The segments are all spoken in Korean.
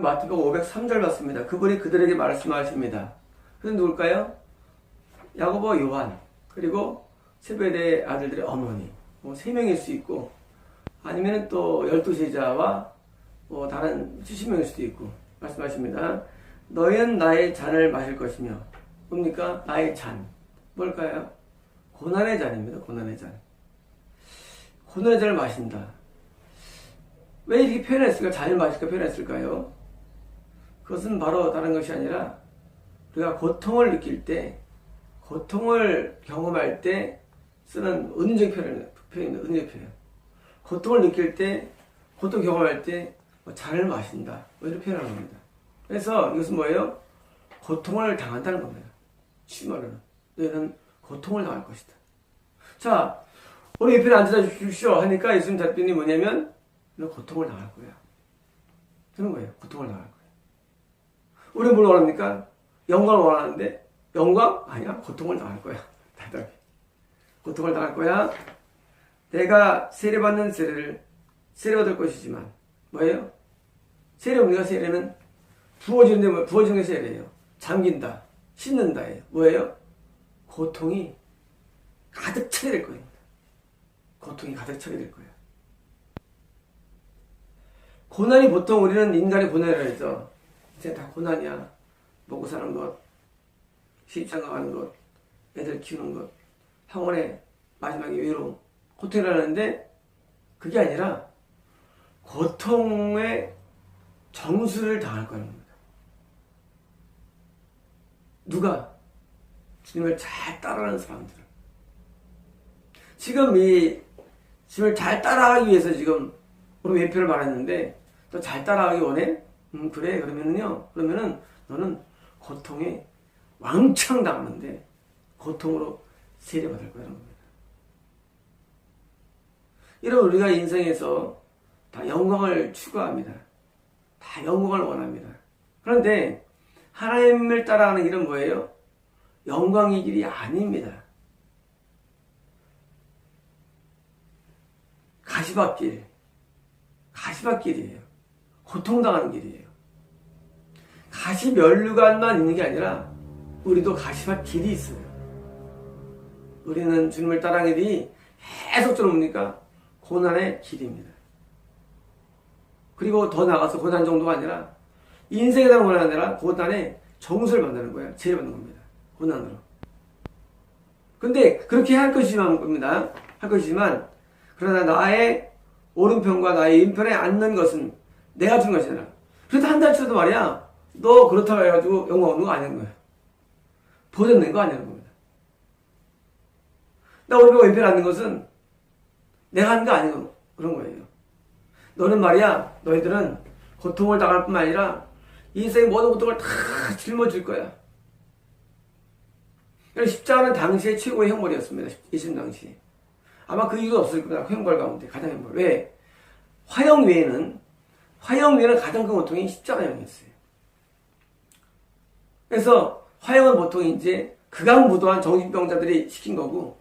마태복음 503절 봤습니다. 그분이 그들에게 말씀하십니다. 그는 누굴까요? 야고보, 요한, 그리고 세베대의 아들들의 어머니, 세 명일 수 있고, 아니면 또 12제자와 다른 70명일 수도 있고, 말씀하십니다. 너희는 나의 잔을 마실 것이며, 뭡니까? 나의 잔. 뭘까요? 고난의 잔입니다. 고난의 잔. 고난의 잔을 마신다. 왜 이렇게 표현했을까? 잔을 마실까 표현했을까요? 그것은 바로 다른 것이 아니라 우리가 고통을 느낄 때, 고통을 경험할 때 쓰는 은유적 표현입니다. 은유적 표현. 고통을 느낄 때, 고통 경험할 때 잔을 마신다. 이렇게 표현하는 겁니다. 그래서 이것은 뭐예요? 고통을 당한다는 겁니다. 쉬운 말로는. 너희는 고통을 당할 것이다. 자, 우리 옆에 앉아 주십시오 하니까 예수님 답변이 뭐냐면 너 고통을 당할 거야. 그런 거예요. 고통을 당할 거야. 우리는 뭘 원합니까? 영광을 원하는데 영광? 아니야. 고통을 당할 거야. 대답이. 고통을 당할 거야. 내가 세례받는 세례를 세례받을 것이지만 뭐예요? 세례 뭡니까? 세례는 부어지는 게 세례예요. 잠긴다. 씻는다예요. 뭐예요? 고통이 가득 차게 될 거예요. 고통이 가득 차게 될 거예요. 고난이 보통 우리는 인간의 고난이라 해서 이제 다 고난이야. 먹고 사는 것, 시집장가 가는 것, 애들 키우는 것, 학원에 마지막에 외로움, 고통이라는데 그게 아니라 고통의 정수를 당할 거라는 겁니다. 누가? 주님을 잘 따라가는 사람들은. 지금 이 주님을 잘 따라가기 위해서 지금 우리 외표를 말했는데 또 잘 따라가기 원해? 그래. 그러면은 너는 고통에 왕창 당하는데 고통으로 세례받을 거라는 겁니다. 이런 우리가 인생에서 다 영광을 추구합니다. 다 영광을 원합니다. 그런데 하나님을 따라가는 길은 뭐예요? 영광의 길이 아닙니다. 가시밭길이에요. 고통당하는 길이에요. 가시면류관만 있는 게 아니라 우리도 가시밭 길이 있어요. 우리는 주님을 따라가는 길이 계속적으로 뭡니까? 고난의 길입니다. 그리고 더 나아가서 고난 정도가 아니라 인생에 대한 고난이 아니라 고난의 정수를 만드는 거예요. 제외받는 겁니다. 고난으로. 근데 그렇게 할 것이지만 그러나 나의 오른편과 나의 왼편에 앉는 것은 내가 준 것이잖아. 그래도 한 달 치도 말이야. 너 그렇다고 해가지고 영광 얻는 거 아니는 거야. 보전 낸 거 아니는 겁니다. 나 오른편 왼편에 앉는 것은 내가 하는 거 아니고 그런 거예요. 너는 말이야. 너희들은 고통을 당할 뿐만 아니라 인생의 모든 고통을 다 짊어질 거야. 십자가는 당시의 최고의 형벌이었습니다. 예수님 당시. 아마 그 이유도 없을 겁니다. 형벌 가운데 가장 형벌. 왜? 화형 외에는 가장 큰 고통이 십자가형이었어요. 그래서 화형은 보통 이제 극악무도한 정신병자들이 시킨 거고,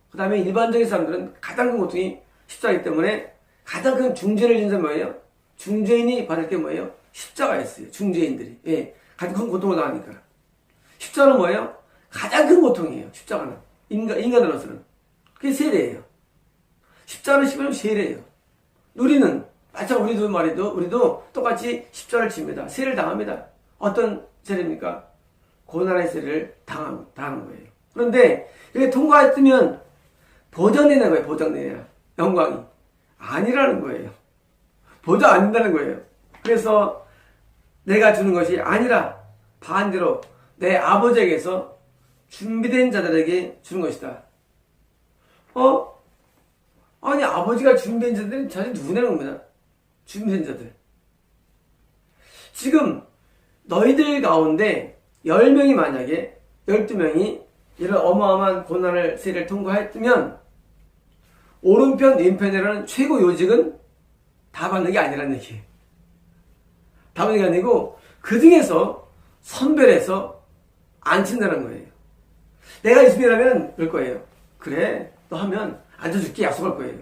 그 다음에 일반적인 사람들은 가장 큰 고통이 십자가이기 때문에 가장 큰 중죄를 진 사람이 뭐예요? 중죄인이 받을 게 뭐예요? 십자가였어요. 중죄인들이. 예. 가장 큰 고통을 당하니까. 십자가는 뭐예요? 가장 큰 고통이에요. 십자가는. 인간으로서는. 그게 세례예요. 십자가는 십자가는 세례예요. 우리는, 마찬가지로 우리도 똑같이 십자가를 집니다. 세례를 당합니다. 어떤 세례입니까? 고난의 세례를 당하는 거예요. 그런데, 이렇게 통과했으면 보장내는 거예요. 보장내야. 영광이. 아니라는 거예요. 보장 안 된다는 거예요. 그래서 내가 주는 것이 아니라 반대로 내 아버지에게서 준비된 자들에게 주는 것이다. 아니 아버지가 준비된 자들은 자기 누구냐는 겁니다. 준비된 자들. 지금 너희들 가운데 10명이 만약에 12명이 이런 어마어마한 고난을 세례를 통과했으면 오른편 왼편이라는 최고 요직은 다 받는 게 아니라는 얘기예요. 다 받는 게 아니고 그 중에서 선별해서 앉힌다는 거예요. 내가 예수님이라면 그럴 거예요. 그래 너 하면 앉아줄게 약속할 거예요.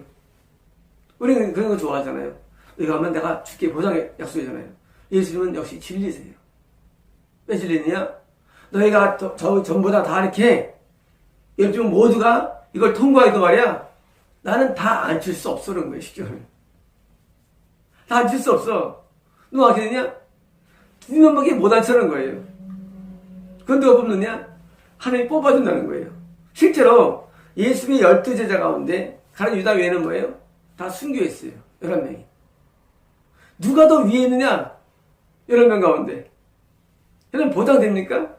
우리는 그런 거 좋아하잖아요. 이거 하면 내가 줄게 보장 약속이잖아요. 예수님은 역시 진리세요. 왜 진리느냐? 너희가 전부 다 이렇게 여러분 모두가 이걸 통과해도 말이야, 나는 다 안 칠 수 없어. 그런 거예요. 쉽게 다 안 칠 수 없어. 누가 어떻게 되냐? 2명밖에 못 앉혀는 거예요. 그건 누가 뽑느냐? 하나님이 뽑아준다는 거예요. 실제로 예수님의 12제자 가운데 가룟 유다 외에는 뭐예요? 다 순교했어요. 11명이. 누가 더 위에 있느냐? 11명 가운데. 여러분 보장됩니까?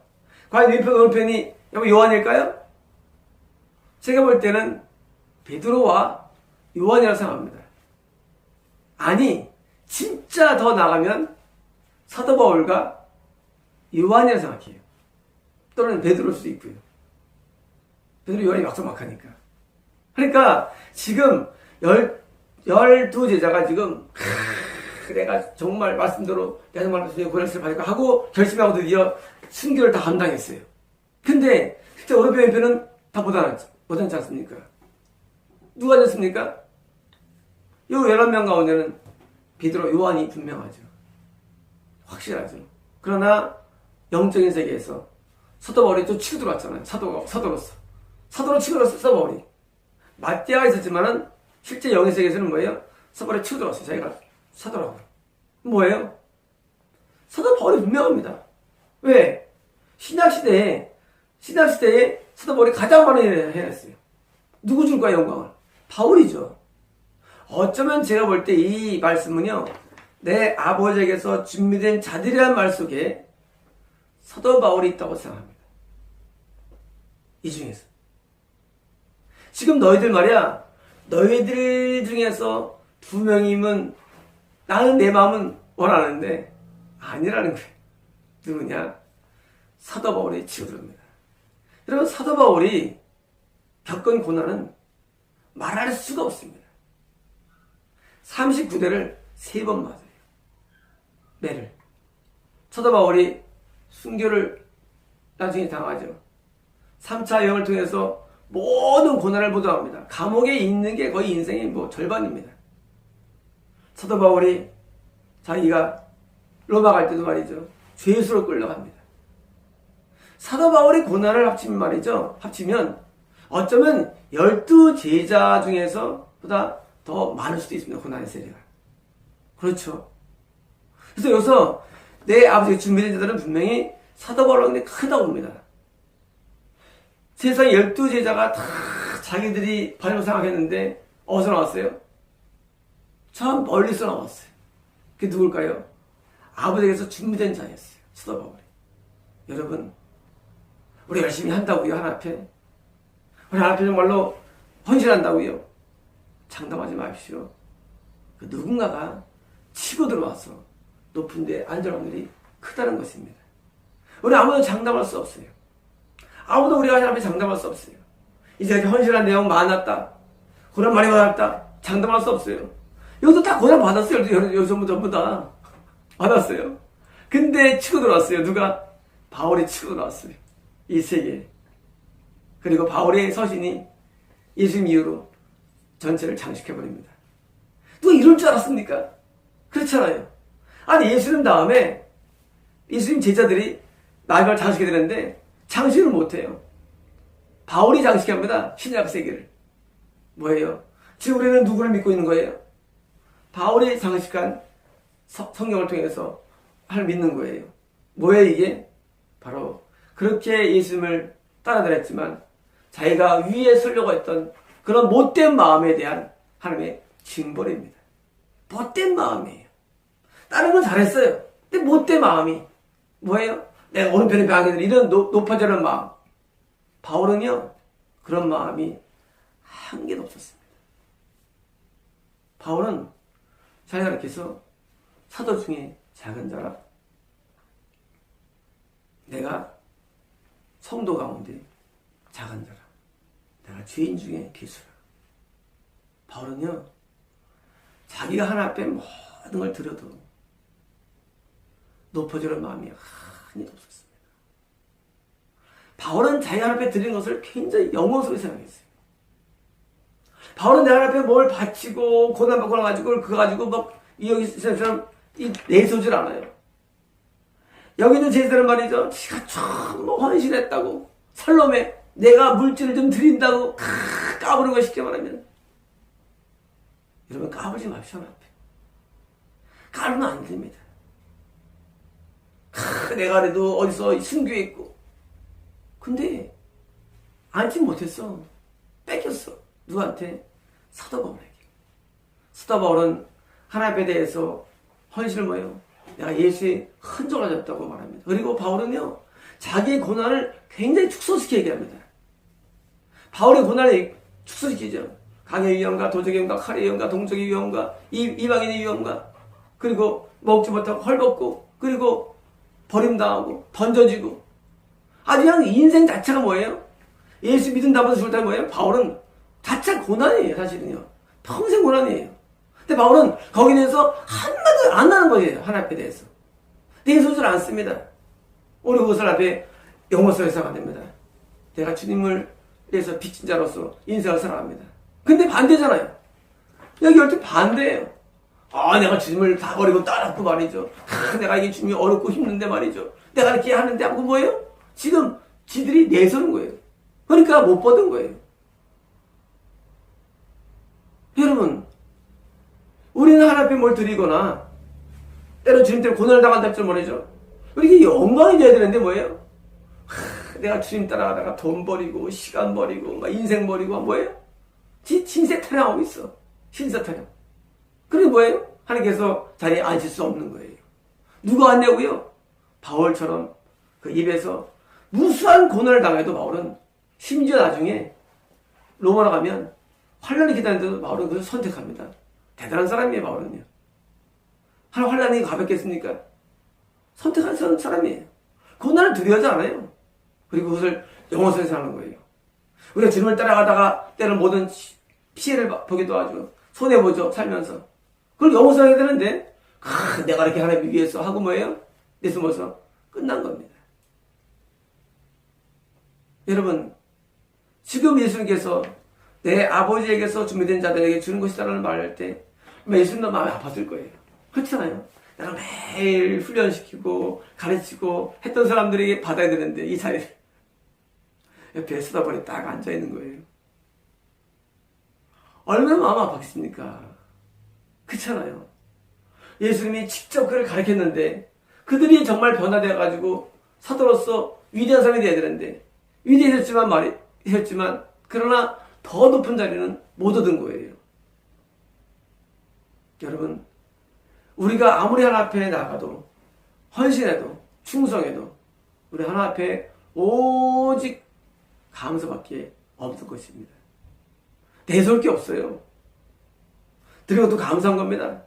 과연 왼편 오른편이 요한일까요? 제가 볼 때는 베드로와 요한이라고 생각합니다. 아니, 진짜 더 나가면 사도 바울과 요한이라고 생각해요. 또는 베드로일 수도 있고요. 베드로 요한이 막상막하니까. 그러니까 지금 12제자가 지금 내가 정말 말씀대로 내가 정말 고난을 받을까 하고 결심하고 드디어 순교를 다 감당했어요. 근데 실제 오른편 왼편은 다 못하지 않습니까? 누가 됐습니까? 이 11명 가운데는 베드로 요한이 분명하죠. 확실하죠. 그러나 영적인 세계에서 사도 바울이 또 치고 들어왔잖아요. 사도로서. 사도로 치고 들어왔어요. 사도 바울이. 마띠아가 있었지만은 실제 영의 세계에서는 뭐예요? 사도 바울이 치고 들어왔어요. 자기가 사도라고. 뭐예요? 사도 바울이 분명합니다. 왜? 신약시대에 사도 바울이 가장 많은 일을 해냈어요. 누구 줄 거야, 영광을? 바울이죠. 어쩌면 제가 볼 때 이 말씀은요, 내 아버지에게서 준비된 자들이라는 말 속에 사도 바울이 있다고 생각합니다. 이 중에서. 지금 너희들 말이야, 너희들 중에서 2명이면 나는 내 마음은 원하는데 아니라는 거예요. 누구냐? 사도 바울이 치고듭니다. 여러분, 사도 바울이 겪은 고난은 말할 수가 없습니다. 39대를 3번 맞아요. 매를. 사도 바울이 순교를 나중에 당하죠. 3차 여행을 통해서 모든 고난을 보도합니다. 감옥에 있는 게 거의 인생의 절반입니다. 사도 바울이 자기가 로마 갈 때도 말이죠. 죄수로 끌려갑니다. 사도 바울의 고난을 합치면 말이죠. 합치면 어쩌면 12제자 중에서 보다 더 많을 수도 있습니다. 고난의 세례가. 그렇죠. 그래서 여기서 내 아버지가 준비된 자들은 분명히 사도 바울은 크다고 봅니다. 세상 12제자가 다 자기들이 바로 생각했는데 어디서 나왔어요? 참 멀리서 나왔어요. 그게 누굴까요? 아버지에게서 준비된 자였어요. 사도 바울이. 여러분, 우리 열심히 한다고요, 하나님 앞에. 우리 하나님 앞에 정말로 헌신한다고요. 장담하지 마십시오. 그 누군가가 치고 들어와서 높은 데 앉을 확률이 크다는 것입니다. 우리 아무도 장담할 수 없어요. 아무도 우리가 하나님 앞에 장담할 수 없어요. 이제 헌신한 내용 많았다. 고난 많이 받았다. 장담할 수 없어요. 여기도 다 고난 받았어요. 여기 전부 다 받았어요. 근데 치고 들어왔어요. 누가? 바울이 치고 들어왔어요. 이 세계에. 그리고 바울의 서신이 예수님 이후로 전체를 장식해버립니다. 누가 이럴 줄 알았습니까? 그렇잖아요. 아니, 예수님 다음에 예수님 제자들이 나이를 장식해야 되는데 장식을 못해요. 바울이 장식합니다. 신약 세계를. 뭐예요? 지금 우리는 누구를 믿고 있는 거예요? 바울이 장식한 성경을 통해서 믿는 거예요. 뭐예요 이게? 바로 그렇게 예수님을 따라다녔지만 자기가 위에 서려고 했던 그런 못된 마음에 대한 하나님의 징벌입니다. 못된 마음이에요. 다른 건 잘했어요. 근데 못된 마음이 뭐예요? 내가 오른편에 방해되는 이런 높아지는 마음. 바울은요, 그런 마음이 한 개도 없었습니다. 바울은 자기가 이렇게 해서 사도 중에 작은 자라, 내가 성도 가운데 작은 자라, 내가 죄인 중에 괴수라. 바울은요, 자기가 하나 앞에 모든 걸 들여도 높아지는 마음이 한이도 없었습니다. 바울은 자기 하나 앞에 드린 것을 굉장히 영혼스럽게 생각했어요. 바울은 내 하나 앞에 뭘 바치고 고난받고 나가지고 그거 가지고 막 여기 사람 내세우질 않아요. 여기 있는 제자들은 말이죠. 지가 참 헌신했다고. 살롬에 내가 물질을 좀 드린다고 까부르고 쉽게 말하면. 여러분 까불지 마십시오. 까불면 안 됩니다. 내가 그래도 어디서 순교해 있고. 근데 앉지 못했어. 뺏겼어. 누구한테? 사도 바울에게. 사도 바울은 하나님에 대해서 헌신을 뭐예요? 내가 예수의 흔적을 가졌다고 말합니다. 그리고 바울은요, 자기의 고난을 굉장히 축소시켜 얘기합니다. 바울의 고난을 축소시키죠. 강의 위험과 도적의 위험과 칼의 위험과 동족의 위험과 이방인의 위험과 그리고 먹지 못하고 헐벗고 그리고 버림당하고 던져지고 아주 그냥 인생 자체가 뭐예요? 예수 믿는다고 죽을 때 뭐예요? 바울은 자체 고난이에요. 사실은요. 평생 고난이에요. 근데 바울은 거기에 대해서 한마디도 안 하는 거예요. 하나님 앞에 대해서. 내 소설 안 씁니다. 우리 그것을 앞에 영어서에서 안 됩니다. 내가 주님을 위해서 빚진 자로서 인생을 살아갑니다. 근데 반대잖아요. 여기 올 때 반대예요. 내가 주님을 다 버리고 따랐고 말이죠. 내가 이게 주님이 어렵고 힘든데 말이죠. 내가 이렇게 하는데 하고 뭐예요? 지금 지들이 내서는 거예요. 그러니까 못 받은 거예요. 여러분, 우리는 하나님 앞에 뭘 드리거나 때로 주님 때문에 고난을 당한다 줄 말이죠. 우리 이게 영광이 돼야 되는데 뭐예요? 내가 주님 따라가다가 돈 버리고 시간 버리고 막 인생 버리고 뭐예요? 신세 타령하고 있어. 신세 타령. 그게 뭐예요? 하나님께서 자리에 앉을 수 없는 거예요. 누가 왔냐고요? 바울처럼 그 입에서 무수한 고난을 당해도 바울은 심지어 나중에 로마로 가면 환란이 기다리는데도 바울은 그것을 선택합니다. 대단한 사람이에요. 바울은요. 환란이 가볍겠습니까? 선택한 사람이에요. 고난을 두려워하지 않아요. 그리고 그것을 영어선에서 하는 거예요. 우리가 주님을 따라가다가 때는 모든 피해를 보기도 하죠. 손해보죠. 살면서. 그걸 영어서 해야 되는데 내가 이렇게 하나님 위해서 하고 뭐예요? 내 숨어서 끝난 겁니다. 여러분, 지금 예수님께서 내 아버지에게서 준비된 자들에게 주는 것이다라는 말을 할 때 예수님도 마음이 아팠을 거예요. 그렇잖아요. 내가 매일 훈련시키고 가르치고 했던 사람들에게 받아야 되는데 이 자리에 옆에 쏟아버리 딱 앉아있는 거예요. 얼마나 마음 아팠겠습니까? 그렇잖아요. 예수님이 직접 그를 가르쳤는데 그들이 정말 변화되어가지고 사도로서 위대한 사람이 되어야 되는데 위대했지만 그러나 더 높은 자리는 못 얻은 거예요. 여러분, 우리가 아무리 하나님 앞에 나가도 헌신해도 충성해도 우리 하나님 앞에 오직 감사밖에 없을 것입니다. 내세울 게 없어요. 드린 것도 감사한 겁니다.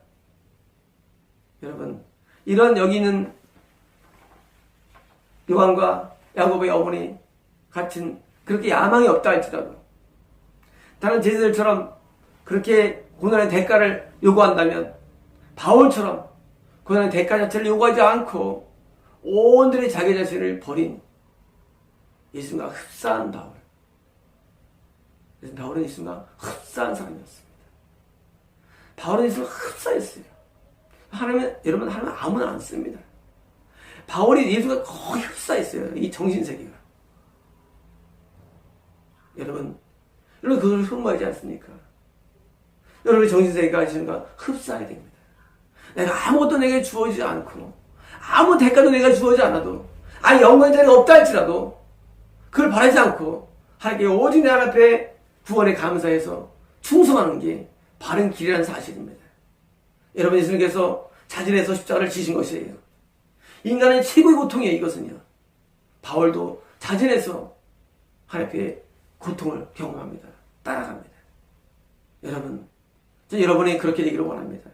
여러분, 이런 여기 있는 요한과 야고보의 어머니 같은 그렇게 야망이 없다 할지라도 다른 제자들처럼 그렇게 고난의 대가를 요구한다면 바울처럼 고난의 대가 자체를 요구하지 않고 온전히 자기 자신을 버린 예수님과 흡사한 바울. 그래서 바울은 예수님과 흡사한 사람이었습니다. 바울은 예수님과 흡사했어요. 여러분, 하나님은 아무나 안 씁니다. 바울이 예수가 거의 흡사했어요. 이 정신세계가. 여러분 그걸 흠모하지 않습니까? 여러분의 정신세계가 예수님과 흡사해야 됩니다. 내가 아무것도 내게 주어지지 않고 아무 대가도 내가 주어지지 않아도 영광의 자리가 없다 할지라도 그걸 바라지 않고 하나님께 오직 내 하나님 앞에 구원에 감사해서 충성하는 게 바른 길이라는 사실입니다. 여러분, 예수님께서 자진해서 십자가를 지신 것이에요. 인간의 최고의 고통이에요. 이것은요. 바울도 자진해서 하나님 앞에 고통을 경험합니다. 따라갑니다. 여러분, 저 여러분이 그렇게 되기를 원합니다.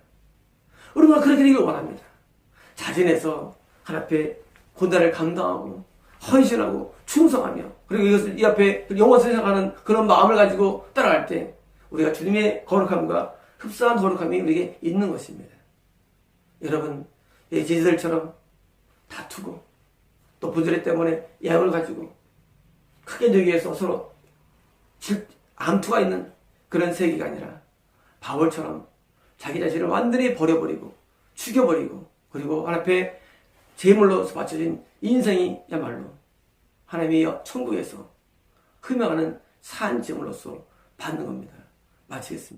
우리가 그렇게 되기를 원합니다. 자진해서 하나님 앞에 고난을 감당하고 헌신하고 충성하며 그리고 이것을 이 앞에 영원히 생각하는 그런 마음을 가지고 따라갈 때 우리가 주님의 거룩함과 흡사한 거룩함이 우리에게 있는 것입니다. 여러분, 이 제자들처럼 다투고 또 부조리 때문에 야욕을 가지고 크게 되기 위해서 서로 암투가 있는 그런 세계가 아니라 바울처럼 자기 자신을 완전히 버려버리고 죽여버리고 그리고 하나님 앞에 제물로서 바쳐진 인생이야말로 하나님의 천국에서 흠명하는 산 제물로서 받는 겁니다. 마치겠습니다.